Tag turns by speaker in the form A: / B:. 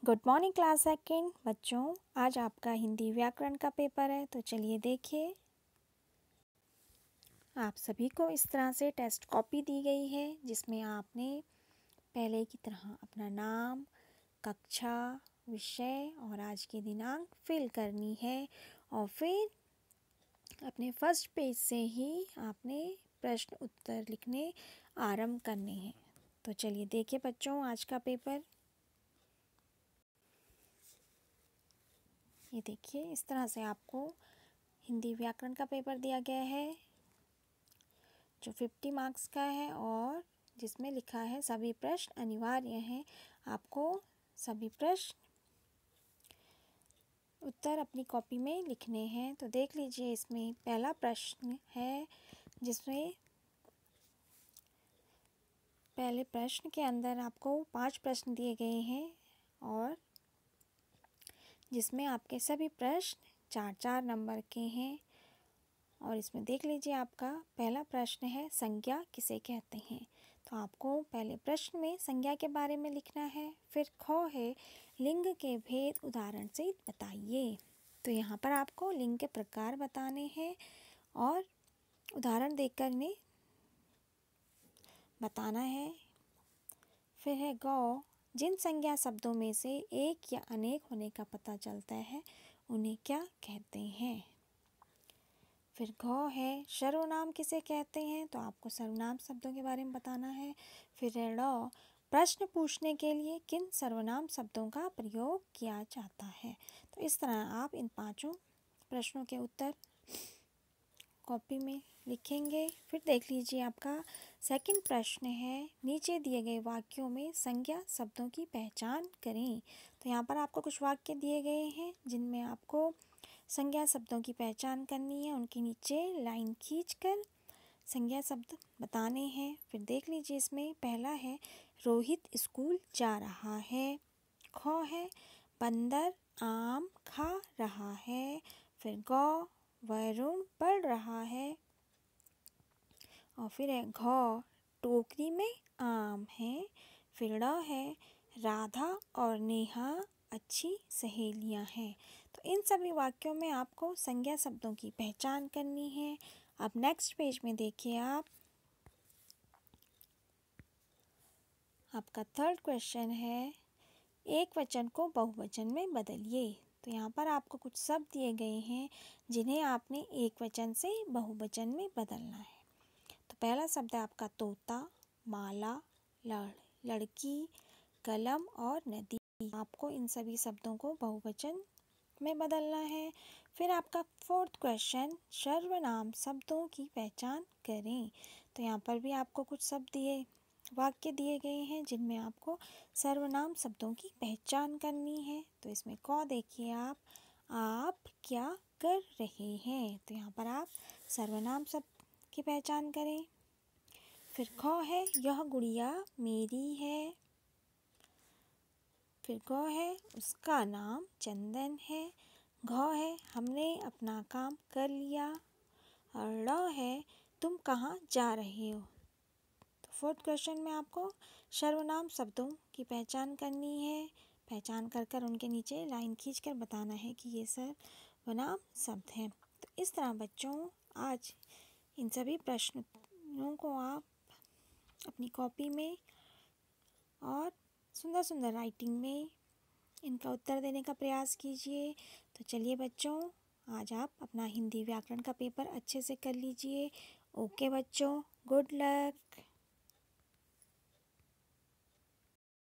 A: Good morning class second बच्चों, आज आपका हिंदी व्याकरण का पेपर है। तो चलिए देखिए, आप सभी को इस तरह से टेस्ट कॉपी दी गई है जिसमें आपने पहले की तरह अपना नाम, कक्षा, विषय और आज की दिनांक फिल करनी है और फिर अपने फर्स्ट पेज से ही आपने प्रश्न उत्तर लिखने आरंभ करने हैं। तो चलिए देखिए बच्चों, आज का पेपर ये देखिए, इस तरह से आपको हिंदी व्याकरण का पेपर दिया गया है जो 50 मार्क्स का है और जिसमें लिखा है सभी प्रश्न अनिवार्य हैं। आपको सभी प्रश्न उत्तर अपनी कॉपी में लिखने हैं। तो देख लीजिए, इसमें पहला प्रश्न है जिसमें पहले प्रश्न के अंदर आपको 5 प्रश्न दिए गए हैं और जिसमें आपके सभी प्रश्न 4-4 नंबर के हैं। और इसमें देख लीजिए, आपका पहला प्रश्न है संज्ञा किसे कहते हैं। तो आपको पहले प्रश्न में संज्ञा के बारे में लिखना है। फिर ख है लिंग के भेद उदाहरण से बताइए। तो यहाँ पर आपको लिंग के प्रकार बताने हैं और उदाहरण देकर इन्हें बताना है। फिर है गौ, जिन संज्ञा शब्दों में से एक या अनेक होने का पता चलता है उन्हें क्या कहते हैं। फिर घ है सर्वनाम किसे कहते हैं। तो आपको सर्वनाम शब्दों के बारे में बताना है। फिर है ड़, प्रश्न पूछने के लिए किन सर्वनाम शब्दों का प्रयोग किया जाता है। तो इस तरह आप इन 5 प्रश्नों के उत्तर कॉपी में लिखेंगे। फिर देख लीजिए, आपका सेकंड प्रश्न है नीचे दिए गए वाक्यों में संज्ञा शब्दों की पहचान करें। तो यहाँ पर आपको कुछ वाक्य दिए गए हैं जिनमें आपको संज्ञा शब्दों की पहचान करनी है। उनके नीचे लाइन खींचकर संज्ञा शब्द बताने हैं। फिर देख लीजिए, इसमें पहला है रोहित स्कूल जा रहा है। ख है बंदर आम खा रहा है। फिर गौ, वरुण पढ़ रहा है। और फिर है घ, टोकरी में आम है। फिर ड़ है राधा और नेहा अच्छी सहेलियां हैं। तो इन सभी वाक्यों में आपको संज्ञा शब्दों की पहचान करनी है। अब नेक्स्ट पेज में देखिए, आपका थर्ड क्वेश्चन है एक वचन को बहुवचन में बदलिए। तो यहाँ पर आपको कुछ शब्द दिए गए हैं जिन्हें आपने एक वचन से बहुवचन में बदलना है। तो पहला शब्द है आपका तोता, माला, लड़की, कलम और नदी। आपको इन सभी शब्दों को बहुवचन में बदलना है। फिर आपका फोर्थ क्वेश्चन सर्वनाम शब्दों की पहचान करें। तो यहाँ पर भी आपको कुछ वाक्य दिए गए हैं जिनमें आपको सर्वनाम शब्दों की पहचान करनी है। तो इसमें क देखिए, आप क्या कर रहे हैं। तो यहाँ पर आप सर्वनाम शब्द की पहचान करें। फिर ख है यह गुड़िया मेरी है। फिर ग है उसका नाम चंदन है। घ है हमने अपना काम कर लिया। और ड़ है तुम कहाँ जा रहे हो। तो फोर्थ क्वेश्चन में आपको सर्वनाम शब्दों की पहचान करनी है। पहचान कर उनके नीचे लाइन खींचकर बताना है कि ये सर्वनाम शब्द हैं। तो इस तरह बच्चों, आज इन सभी प्रश्नों को आप अपनी कॉपी में और सुंदर सुंदर राइटिंग में इनका उत्तर देने का प्रयास कीजिए। तो चलिए बच्चों, आज आप अपना हिंदी व्याकरण का पेपर अच्छे से कर लीजिए। ओके बच्चों, गुड लक।